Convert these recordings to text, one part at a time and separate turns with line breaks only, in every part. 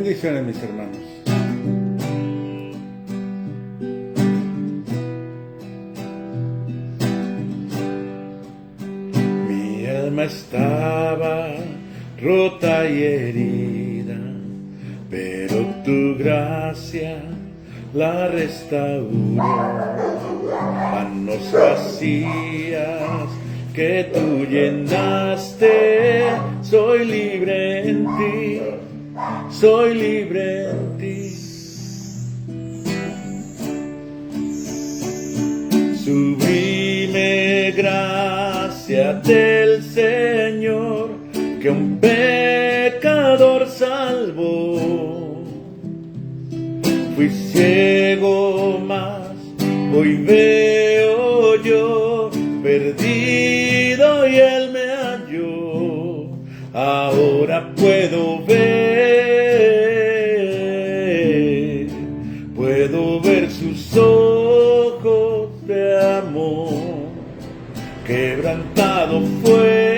Bendiciones, mis hermanos. Mi alma estaba rota y herida, pero tu gracia la restauró. Manos vacías que tú llenaste, soy libre en ti, soy libre en ti. Sublime gracia del Señor, que un pecador salvó. Fui ciego, mas hoy veo yo, perdido y Él me halló. Ahora puedo ver sus ojos de amor. Quebrantado fue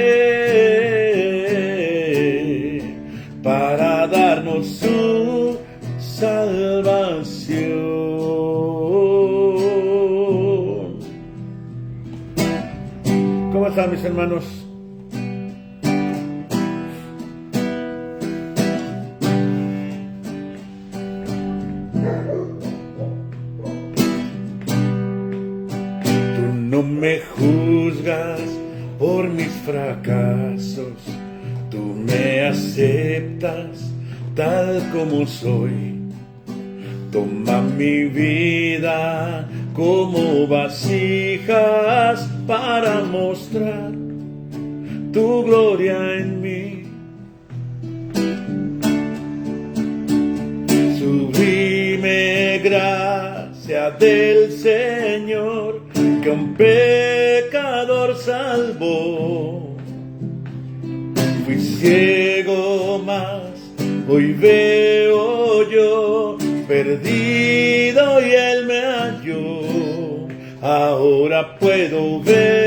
para darnos su salvación. ¿Cómo están, mis hermanos? Tú no me juzgas por mis fracasos, tú me aceptas tal como soy. Toma mi vida como vasijas para mostrar tu gloria en mí. Sublime gracia del Señor, que un pecador salvó. Fui ciego, mas hoy veo yo, perdido y Él me halló. Ahora puedo ver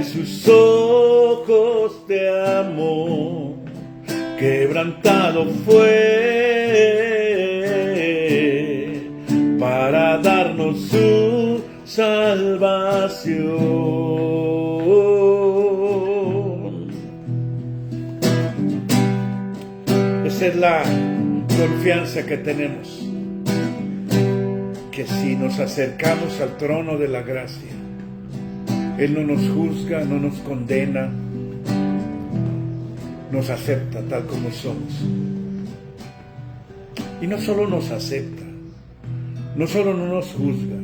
sus ojos de amor. Quebrantado fue para darnos su salvación. Esa es la confianza que tenemos, que si nos acercamos al trono de la gracia, Él no nos juzga, no nos condena, nos acepta tal como somos. Y no solo nos acepta, no solo no nos juzga,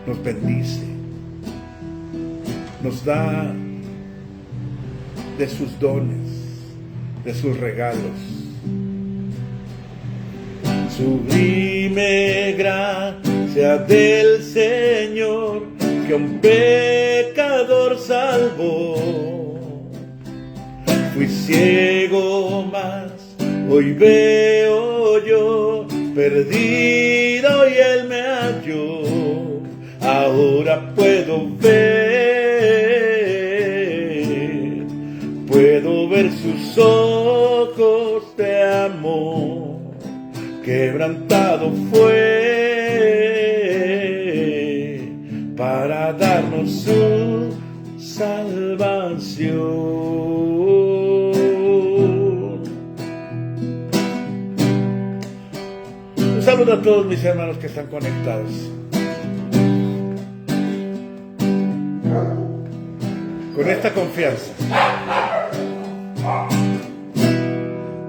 nos bendice, nos da de sus dones, de sus regalos. Sublime gracia del Señor, que un pecador salvó. Fui ciego, mas hoy veo yo, perdido y Él me halló. Ahora puedo ver sus ojos de amor. Quebrantado fue para darnos su salvación. Un saludo a todos mis hermanos que están conectados. Con esta confianza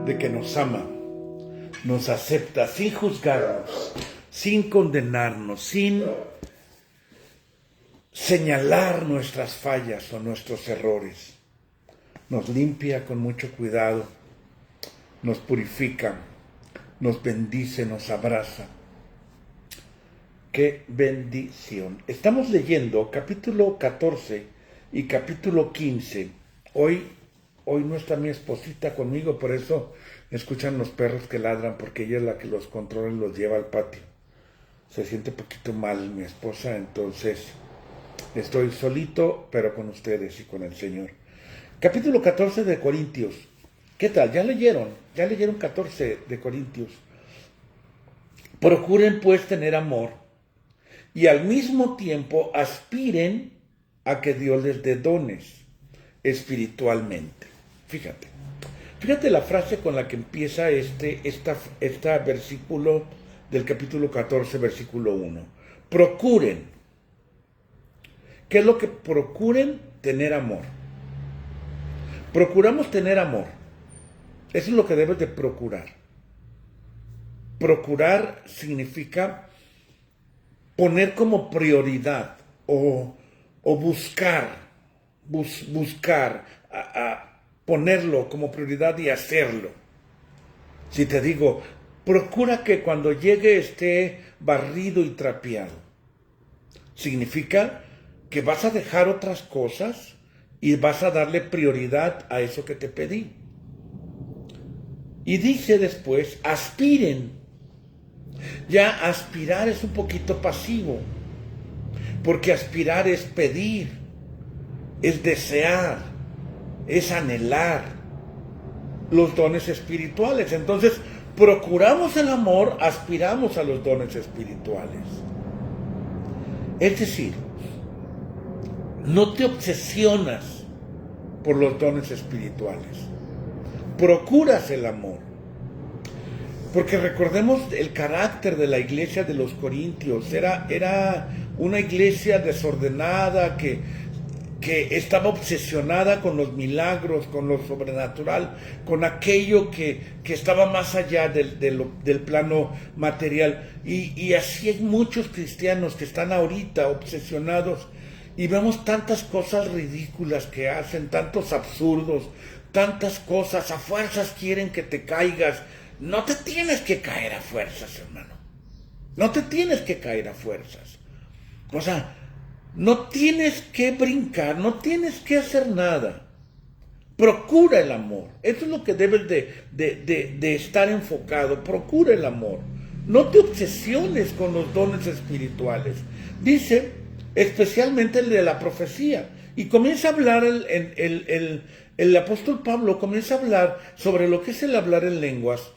de que nos ama, nos acepta sin juzgarnos, sin condenarnos, sin señalar nuestras fallas o nuestros errores. Nos limpia con mucho cuidado, nos purifica, nos bendice, nos abraza. ¡Qué bendición! Estamos leyendo capítulo 14 y capítulo 15. Hoy no está mi esposita conmigo, por eso escuchan los perros que ladran, porque ella es la que los controla y los lleva al patio. Se siente un poquito mal mi esposa, entonces estoy solito, pero con ustedes y con el Señor. Capítulo 14 de Corintios. ¿Qué tal? ¿Ya leyeron? ¿Ya leyeron 14 de Corintios? Procuren pues tener amor y al mismo tiempo aspiren a que Dios les dé dones espiritualmente. Fíjate la frase con la que empieza este versículo del capítulo 14, versículo 1. Procuren. ¿Qué es lo que procuren? Tener amor. Procuramos tener amor. Eso es lo que debes de procurar. Procurar significa poner como prioridad o buscar, ponerlo como prioridad y hacerlo. Si te digo, procura que cuando llegue esté barrido y trapeado, significa que vas a dejar otras cosas y vas a darle prioridad a eso que te pedí. Y dice después, aspiren. Ya aspirar es un poquito pasivo, porque aspirar es pedir, es desear, es anhelar los dones espirituales. Entonces, procuramos el amor, aspiramos a los dones espirituales. Es decir, no te obsesionas por los dones espirituales. Procuras el amor. Porque recordemos el carácter de la iglesia de los Corintios. Era una iglesia desordenada que estaba obsesionada con los milagros, con lo sobrenatural, con aquello que estaba más allá del plano material. Y así hay muchos cristianos que están ahorita obsesionados y vemos tantas cosas ridículas que hacen, tantos absurdos, tantas cosas, a fuerzas quieren que te caigas. No te tienes que caer a fuerzas, hermano. No te tienes que caer a fuerzas. O sea, no tienes que brincar, no tienes que hacer nada. Procura el amor. Eso es lo que debes de estar enfocado. Procura el amor. No te obsesiones con los dones espirituales. Dice, especialmente el de la profecía. Y comienza a hablar el apóstol Pablo, comienza a hablar sobre lo que es el hablar en lenguas.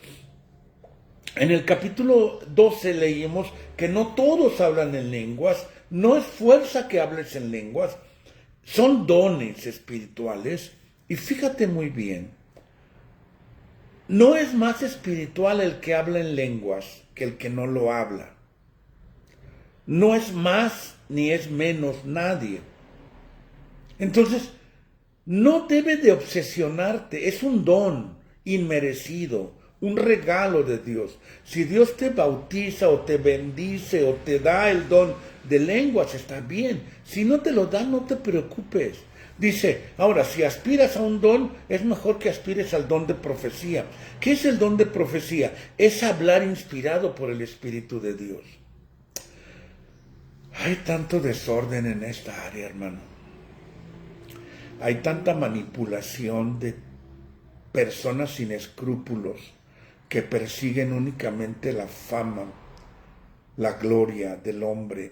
En el capítulo 12 leímos que no todos hablan en lenguas, no es fuerza que hables en lenguas, son dones espirituales. Y fíjate muy bien, no es más espiritual el que habla en lenguas que el que no lo habla. No es más ni es menos nadie. Entonces, no debe de obsesionarte, es un don inmerecido, un regalo de Dios. Si Dios te bautiza o te bendice o te da el don de lenguas, está bien. Si no te lo da, no te preocupes. Dice, ahora, si aspiras a un don, es mejor que aspires al don de profecía. ¿Qué es el don de profecía? Es hablar inspirado por el Espíritu de Dios. Hay tanto desorden en esta área, hermano. Hay tanta manipulación de personas sin escrúpulos que persiguen únicamente la fama, la gloria del hombre,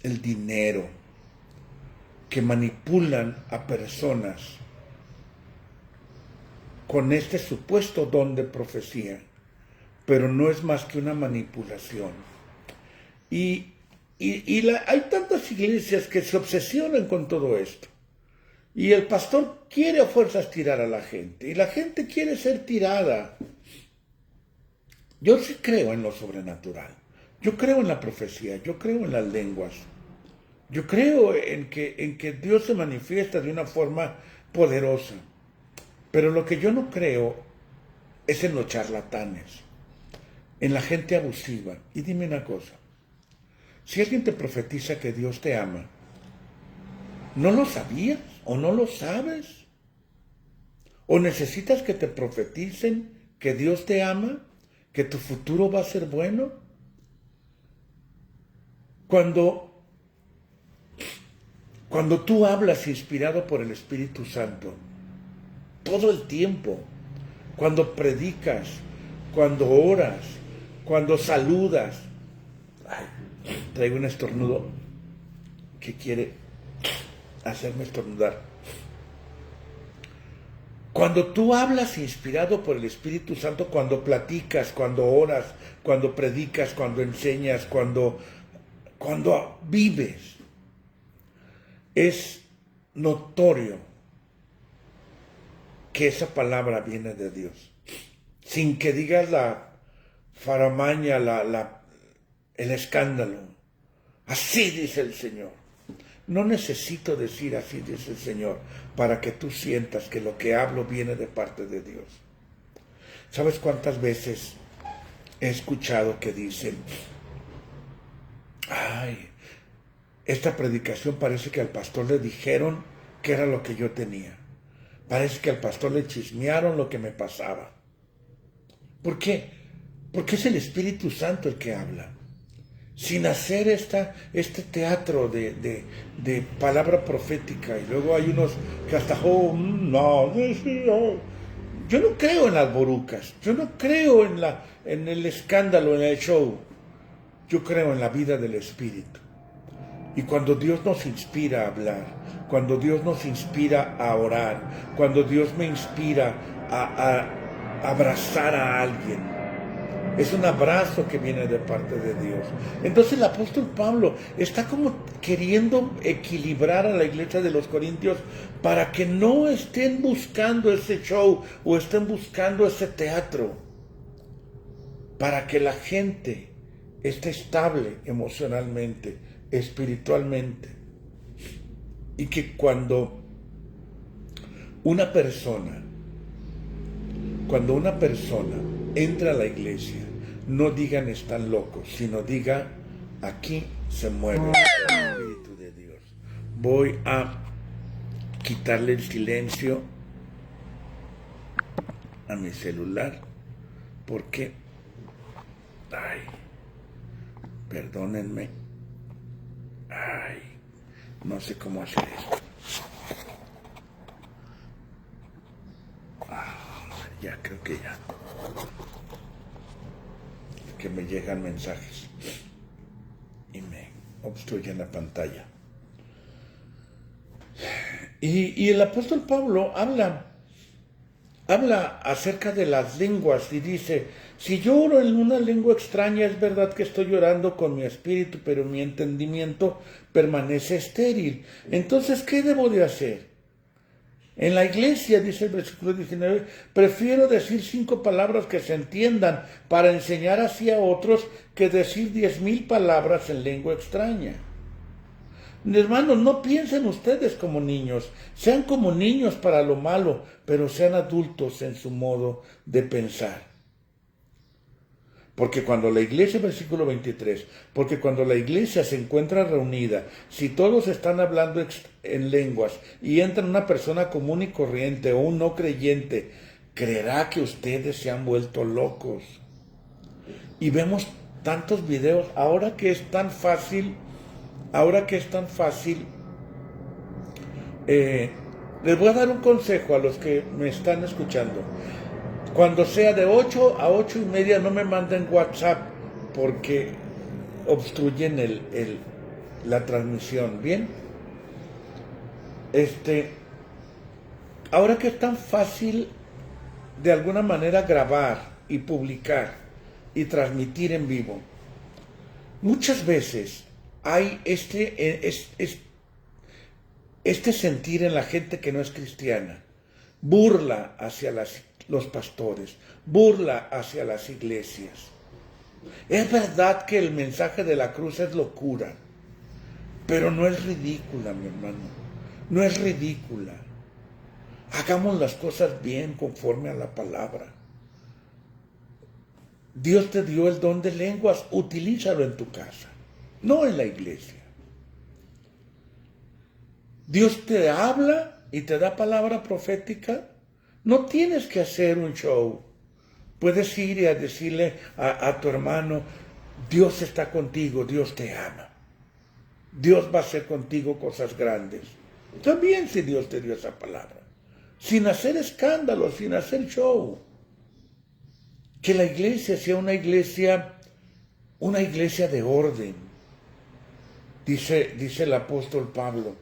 el dinero, que manipulan a personas con este supuesto don de profecía, pero no es más que una manipulación. Hay tantas iglesias que se obsesionan con todo esto. Y el pastor quiere a fuerzas tirar a la gente, y la gente quiere ser tirada. Yo sí creo en lo sobrenatural, yo creo en la profecía, yo creo en las lenguas, yo creo en que Dios se manifiesta de una forma poderosa, pero lo que yo no creo es en los charlatanes, en la gente abusiva. Y dime una cosa, si alguien te profetiza que Dios te ama, ¿no lo sabías o no lo sabes? ¿O necesitas que te profeticen que Dios te ama, que tu futuro va a ser bueno? Cuando tú hablas inspirado por el Espíritu Santo, todo el tiempo, cuando predicas, cuando oras, cuando saludas, traigo un estornudo que quiere hacerme estornudar. Cuando tú hablas inspirado por el Espíritu Santo, cuando platicas, cuando oras, cuando predicas, cuando enseñas, cuando vives, es notorio que esa palabra viene de Dios. Sin que digas la faramaña, el escándalo. Así dice el Señor. No necesito decir así dice el Señor para que tú sientas que lo que hablo viene de parte de Dios. ¿Sabes cuántas veces he escuchado que dicen, ay, esta predicación parece que al pastor le dijeron que era lo que yo tenía? Parece que al pastor le chismearon lo que me pasaba. ¿Por qué? Porque es el Espíritu Santo el que habla. Sin hacer este teatro de palabra profética. Y luego hay unos que hasta, no, yo no creo en las borucas. Yo no creo en el escándalo, en el show. Yo creo en la vida del Espíritu. Y cuando Dios nos inspira a hablar, cuando Dios nos inspira a orar, cuando Dios me inspira a abrazar a alguien, es un abrazo que viene de parte de Dios. Entonces el apóstol Pablo está como queriendo equilibrar a la iglesia de los Corintios para que no estén buscando ese show o estén buscando ese teatro, para que la gente esté estable emocionalmente, espiritualmente, y que cuando una persona entra a la iglesia, no digan están locos, sino diga aquí se mueve el Espíritu de Dios. Voy a quitarle el silencio a mi celular porque, ay, perdónenme, ay, no sé cómo hacer esto. Ya, creo que ya. Que me llegan mensajes y me obstruyen la pantalla. Y el apóstol Pablo habla acerca de las lenguas y dice, si yo oro en una lengua extraña, es verdad que estoy orando con mi espíritu, pero mi entendimiento permanece estéril. Entonces, ¿qué debo de hacer? En la iglesia, dice el versículo 19, prefiero decir 5 palabras que se entiendan para enseñar así a otros que decir 10,000 palabras en lengua extraña. Hermanos, no piensen ustedes como niños, sean como niños para lo malo, pero sean adultos en su modo de pensar. Porque cuando la iglesia, versículo 23, porque cuando la iglesia se encuentra reunida, si todos están hablando en lenguas y entra una persona común y corriente o un no creyente, creerá que ustedes se han vuelto locos. Y vemos tantos videos, ahora que es tan fácil, les voy a dar un consejo a los que me están escuchando. Cuando sea de 8 a 8:30 no me manden WhatsApp porque obstruyen la transmisión, ¿bien? Ahora que es tan fácil de alguna manera grabar y publicar y transmitir en vivo, muchas veces hay este sentir en la gente que no es cristiana, burla hacia los pastores, burla hacia las iglesias. Es verdad que el mensaje de la cruz es locura, pero no es ridícula, mi hermano, no es ridícula. Hagamos las cosas bien conforme a la palabra. Dios te dio el don de lenguas, utilízalo en tu casa, no en la iglesia. Dios te habla y te da palabra profética. No tienes que hacer un show. Puedes ir y a decirle a tu hermano, Dios está contigo, Dios te ama. Dios va a hacer contigo cosas grandes. También si Dios te dio esa palabra. Sin hacer escándalo, sin hacer show. Que la iglesia sea una iglesia de orden. Dice el apóstol Pablo.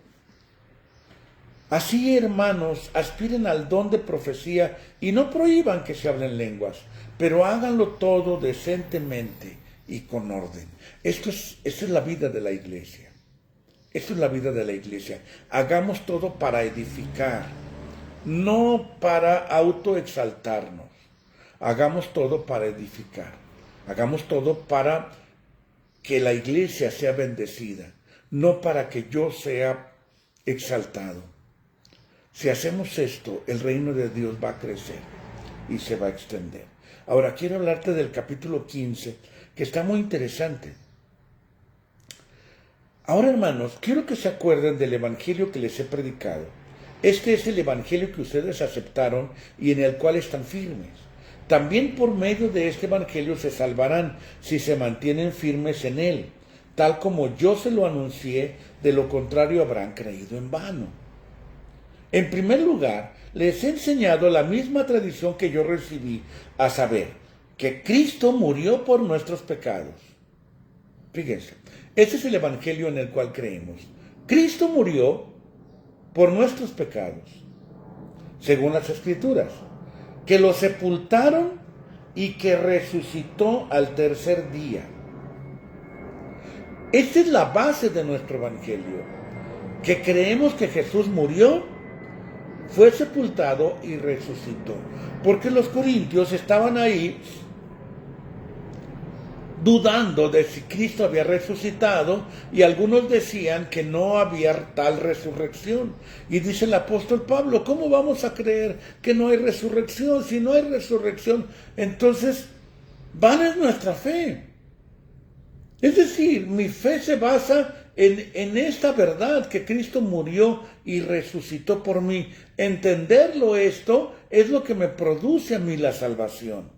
Así, hermanos, aspiren al don de profecía y no prohíban que se hablen lenguas, pero háganlo todo decentemente y con orden. Esta es la vida de la iglesia. Esto es la vida de la iglesia. Hagamos todo para edificar, no para autoexaltarnos. Hagamos todo para edificar. Hagamos todo para que la iglesia sea bendecida, no para que yo sea exaltado. Si hacemos esto, el reino de Dios va a crecer y se va a extender. Ahora, quiero hablarte del capítulo 15, que está muy interesante. Ahora, hermanos, quiero que se acuerden del evangelio que les he predicado. Este es el evangelio que ustedes aceptaron y en el cual están firmes. También por medio de este evangelio se salvarán si se mantienen firmes en él, tal como yo se lo anuncié, de lo contrario habrán creído en vano. En primer lugar, les he enseñado la misma tradición que yo recibí, a saber, que Cristo murió por nuestros pecados. Fíjense, este es el evangelio en el cual creemos. Cristo murió por nuestros pecados, según las Escrituras, que lo sepultaron y que resucitó al tercer día. Esta es la base de nuestro evangelio, que creemos que Jesús murió, fue sepultado y resucitó. Porque los corintios estaban ahí dudando de si Cristo había resucitado, y algunos decían que no había tal resurrección. Y dice el apóstol Pablo, ¿cómo vamos a creer que no hay resurrección? Si no hay resurrección, entonces vana es nuestra fe. Es decir, mi fe se basa en esta verdad, que Cristo murió y resucitó por mí. Entenderlo esto es lo que me produce a mí la salvación.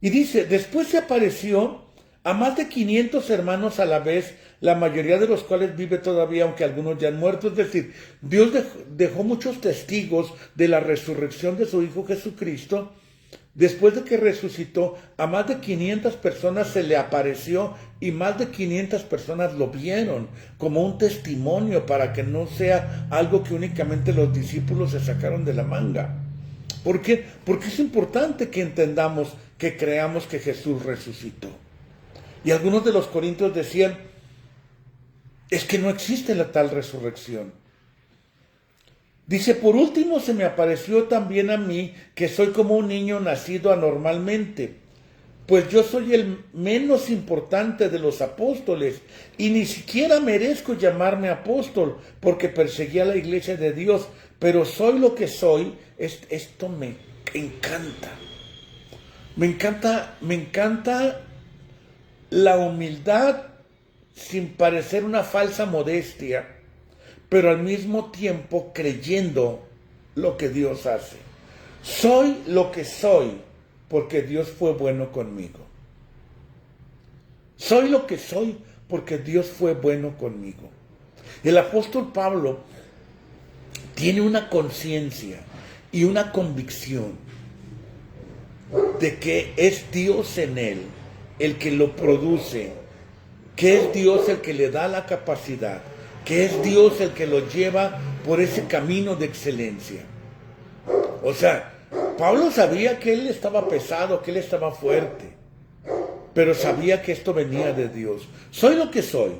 Y dice, después se apareció a más de 500 hermanos a la vez, la mayoría de los cuales vive todavía, aunque algunos ya han muerto. Es decir, Dios dejó muchos testigos de la resurrección de su Hijo Jesucristo. Después de que resucitó, a más de 500 personas se le apareció y más de 500 personas lo vieron como un testimonio, para que no sea algo que únicamente los discípulos se sacaron de la manga. ¿Por qué? Porque es importante que entendamos, que creamos que Jesús resucitó. Y algunos de los corintios decían, es que no existe la tal resurrección. Dice, por último se me apareció también a mí, que soy como un niño nacido anormalmente, pues yo soy el menos importante de los apóstoles, y ni siquiera merezco llamarme apóstol, porque perseguí a la iglesia de Dios, pero soy lo que soy. Esto me encanta. Me encanta la humildad sin parecer una falsa modestia, pero al mismo tiempo creyendo lo que Dios hace. Soy lo que soy porque Dios fue bueno conmigo. Soy lo que soy porque Dios fue bueno conmigo. El apóstol Pablo tiene una conciencia y una convicción de que es Dios en él el que lo produce, que es Dios el que le da la capacidad, que es Dios el que lo lleva por ese camino de excelencia. O sea, Pablo sabía que él estaba pesado, que él estaba fuerte, pero sabía que esto venía de Dios. Soy lo que soy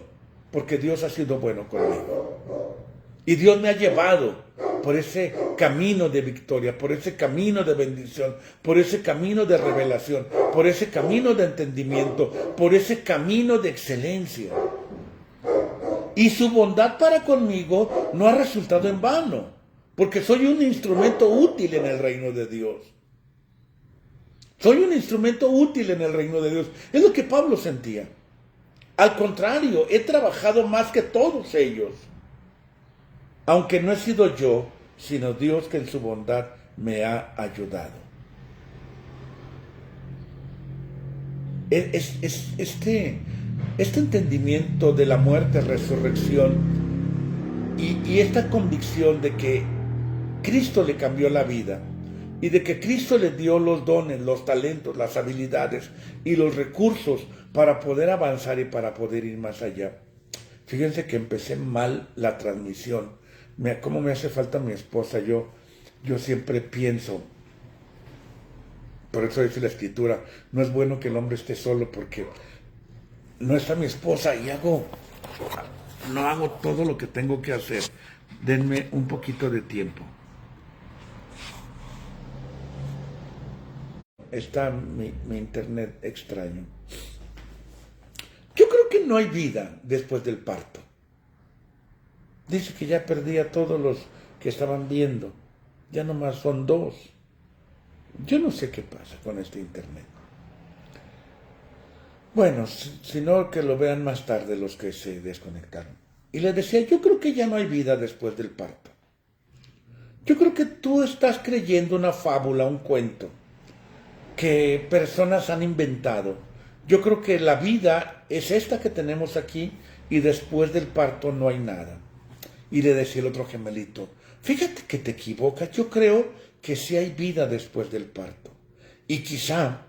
porque Dios ha sido bueno conmigo. Y Dios me ha llevado por ese camino de victoria, por ese camino de bendición, por ese camino de revelación, por ese camino de entendimiento, por ese camino de excelencia. Y su bondad para conmigo no ha resultado en vano, porque soy un instrumento útil en el reino de Dios. Soy un instrumento útil en el reino de Dios. Es lo que Pablo sentía. Al contrario, he trabajado más que todos ellos, aunque no he sido yo, sino Dios que en su bondad me ha ayudado. Este entendimiento de la muerte, resurrección y esta convicción de que Cristo le cambió la vida y de que Cristo le dio los dones, los talentos, las habilidades y los recursos para poder avanzar y para poder ir más allá, Fíjense que empecé mal la transmisión. ¿Cómo me hace falta mi esposa? Yo siempre pienso, por eso dice la escritura, no es bueno que el hombre esté solo porque no está mi esposa y no hago todo lo que tengo que hacer. Denme un poquito de tiempo. Está mi internet extraño. Yo creo que no hay vida después del parto. Dice que ya perdí a todos los que estaban viendo. Ya nomás son 2. Yo no sé qué pasa con este internet. Bueno, si no, que lo vean más tarde los que se desconectaron. Y le decía, yo creo que ya no hay vida después del parto. Yo creo que tú estás creyendo una fábula, un cuento, que personas han inventado. Yo creo que la vida es esta que tenemos aquí y después del parto no hay nada. Y le decía el otro gemelito, fíjate que te equivocas, yo creo que sí hay vida después del parto. Y quizá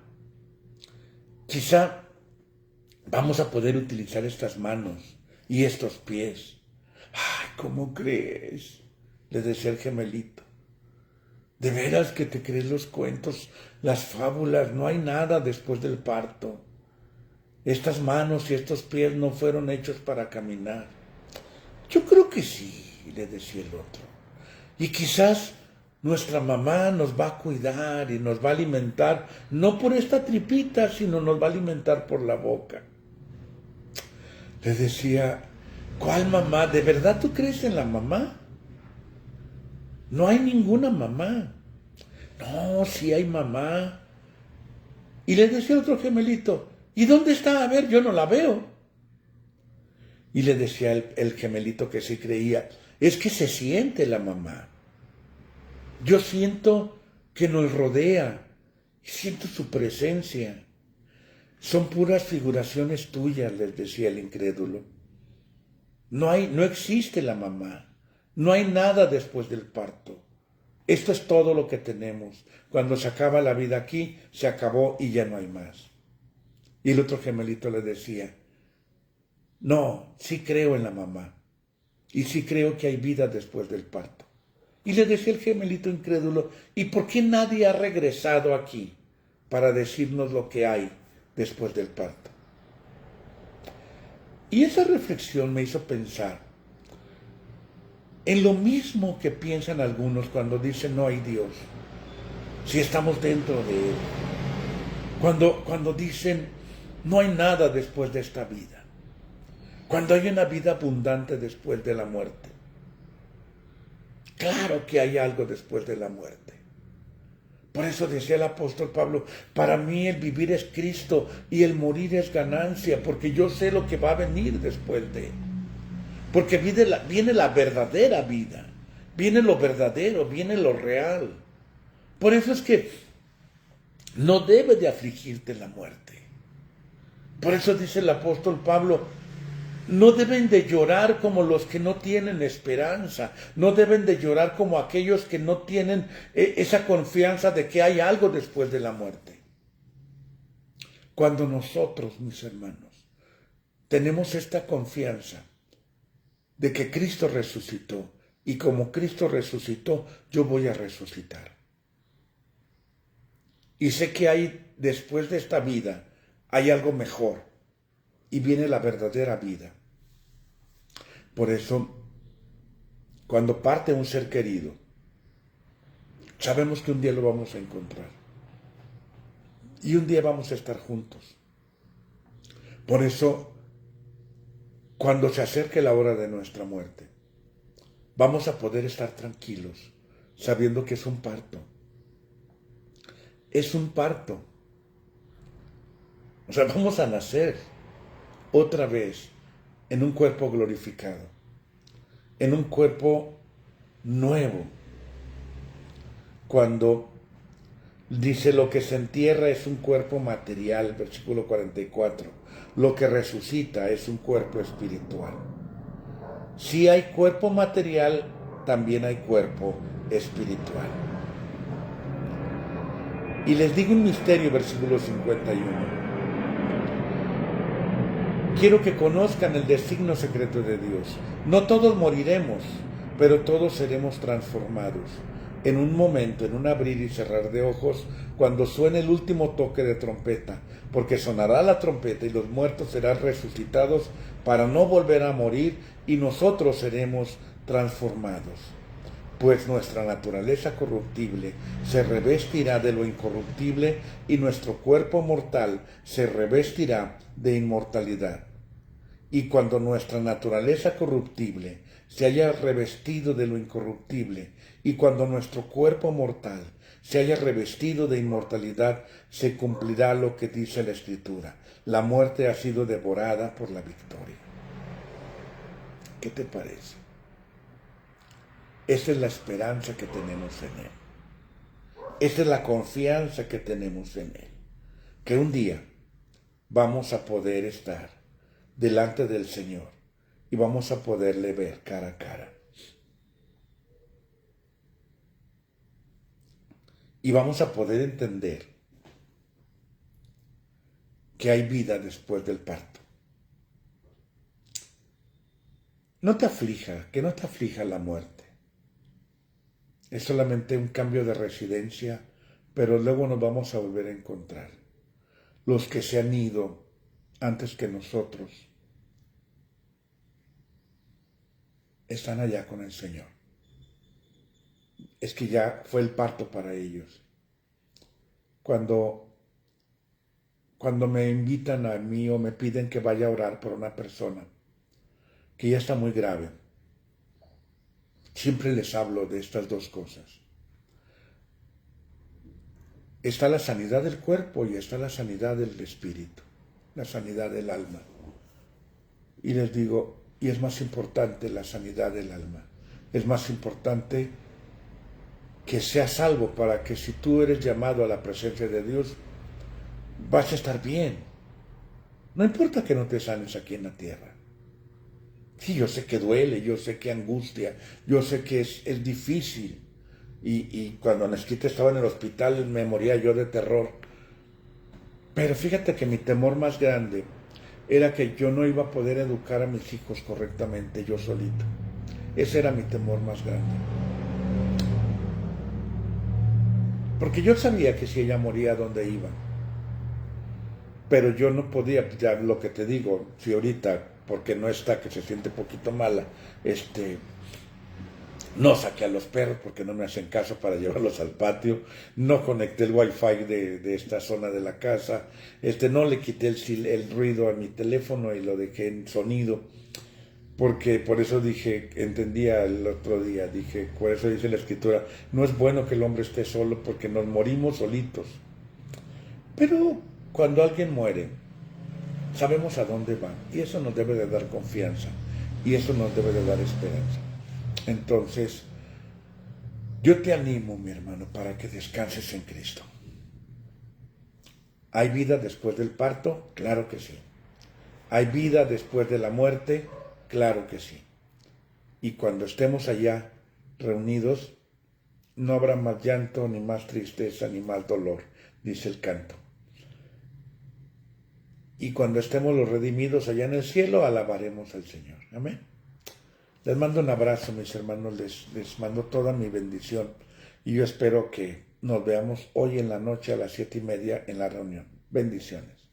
vamos a poder utilizar estas manos y estos pies. Ay, ¿cómo crees? Le decía el gemelito. ¿De veras que te crees los cuentos, las fábulas? No hay nada después del parto. Estas manos y estos pies no fueron hechos para caminar. Yo creo que sí, le decía el otro. Y quizás nuestra mamá nos va a cuidar y nos va a alimentar, no por esta tripita, sino nos va a alimentar por la boca. Le decía, ¿cuál mamá? ¿De verdad tú crees en la mamá? No hay ninguna mamá. No, sí hay mamá. Y le decía otro gemelito, ¿y dónde está? A ver, yo no la veo. Y le decía el gemelito que sí creía, es que se siente la mamá. Yo siento que nos rodea, siento su presencia. Son puras figuraciones tuyas, les decía el incrédulo. No existe la mamá. No hay nada después del parto. Esto es todo lo que tenemos. Cuando se acaba la vida aquí, se acabó y ya no hay más. Y el otro gemelito le decía, no, sí creo en la mamá. Y sí creo que hay vida después del parto. Y le decía el gemelito incrédulo, ¿y por qué nadie ha regresado aquí para decirnos lo que hay después del parto? Y esa reflexión me hizo pensar en lo mismo que piensan algunos cuando dicen no hay Dios, si estamos dentro de Él. Cuando dicen no hay nada después de esta vida. Cuando hay una vida abundante después de la muerte. Claro que hay algo después de la muerte. Por eso decía el apóstol Pablo, para mí el vivir es Cristo y el morir es ganancia, porque yo sé lo que va a venir después de. Porque viene la verdadera vida, viene lo verdadero, viene lo real. Por eso es que no debe de afligirte la muerte. Por eso dice el apóstol Pablo, no deben de llorar como los que no tienen esperanza, no deben de llorar como aquellos que no tienen esa confianza de que hay algo después de la muerte. Cuando nosotros, mis hermanos, tenemos esta confianza de que Cristo resucitó, y como Cristo resucitó, yo voy a resucitar. Y sé que hay, después de esta vida, hay algo mejor, y viene la verdadera vida. Por eso, cuando parte un ser querido, sabemos que un día lo vamos a encontrar. Y un día vamos a estar juntos. Por eso, cuando se acerque la hora de nuestra muerte, vamos a poder estar tranquilos, sabiendo que es un parto. Es un parto. O sea, vamos a nacer otra vez en un cuerpo glorificado, en un cuerpo nuevo. Cuando dice lo que se entierra es un cuerpo material, versículo 44, lo que resucita es un cuerpo espiritual. Si hay cuerpo material, también hay cuerpo espiritual. Y les digo un misterio, versículo 51. Quiero que conozcan el designio secreto de Dios. No todos moriremos, pero todos seremos transformados. En un momento, en un abrir y cerrar de ojos, cuando suene el último toque de trompeta, porque sonará la trompeta y los muertos serán resucitados para no volver a morir y nosotros seremos transformados. Pues nuestra naturaleza corruptible se revestirá de lo incorruptible y nuestro cuerpo mortal se revestirá de inmortalidad. Y cuando nuestra naturaleza corruptible se haya revestido de lo incorruptible y cuando nuestro cuerpo mortal se haya revestido de inmortalidad, se cumplirá lo que dice la Escritura: la muerte ha sido devorada por la victoria. ¿Qué te parece? Esa es la esperanza que tenemos en Él. Esa es la confianza que tenemos en Él. Que un día vamos a poder estar delante del Señor y vamos a poderle ver cara a cara. Y vamos a poder entender que hay vida después del parto. No te aflija, que no te aflija la muerte. Es solamente un cambio de residencia, pero luego nos vamos a volver a encontrar. Los que se han ido antes que nosotros están allá con el Señor. Es que ya fue el parto para ellos. Cuando me invitan a mí o me piden que vaya a orar por una persona que ya está muy grave, siempre les hablo de estas dos cosas. Está la sanidad del cuerpo y está la sanidad del espíritu, la sanidad del alma. Y les digo, y es más importante la sanidad del alma. Es más importante que seas salvo para que si tú eres llamado a la presencia de Dios, vas a estar bien. No importa que no te sanes aquí en la tierra. Sí, yo sé que duele, yo sé que angustia, yo sé que es difícil. Y cuando Nesquita estaba en el hospital me moría yo de terror. Pero fíjate que mi temor más grande era que yo no iba a poder educar a mis hijos correctamente yo solito. Ese era mi temor más grande. Porque yo sabía que si ella moría, ¿a dónde iba? Pero yo no podía, ya lo que te digo, si ahorita, porque no está, que se siente poquito mala, no saqué a los perros porque no me hacen caso para llevarlos al patio, no conecté el wifi de esta zona de la casa, no le quité el ruido a mi teléfono y lo dejé en sonido, porque por eso dije, entendía el otro día, dije, por eso dice la Escritura, no es bueno que el hombre esté solo porque nos morimos solitos. Pero cuando alguien muere, sabemos a dónde va y eso nos debe de dar confianza y eso nos debe de dar esperanza. Entonces, yo te animo, mi hermano, para que descanses en Cristo. ¿Hay vida después del parto? Claro que sí. ¿Hay vida después de la muerte? Claro que sí. Y cuando estemos allá reunidos, no habrá más llanto, ni más tristeza, ni más dolor, dice el canto. Y cuando estemos los redimidos allá en el cielo, alabaremos al Señor. Amén. Les mando un abrazo, mis hermanos, les mando toda mi bendición. Y yo espero que nos veamos hoy en la noche a las 7:30 en la reunión. Bendiciones.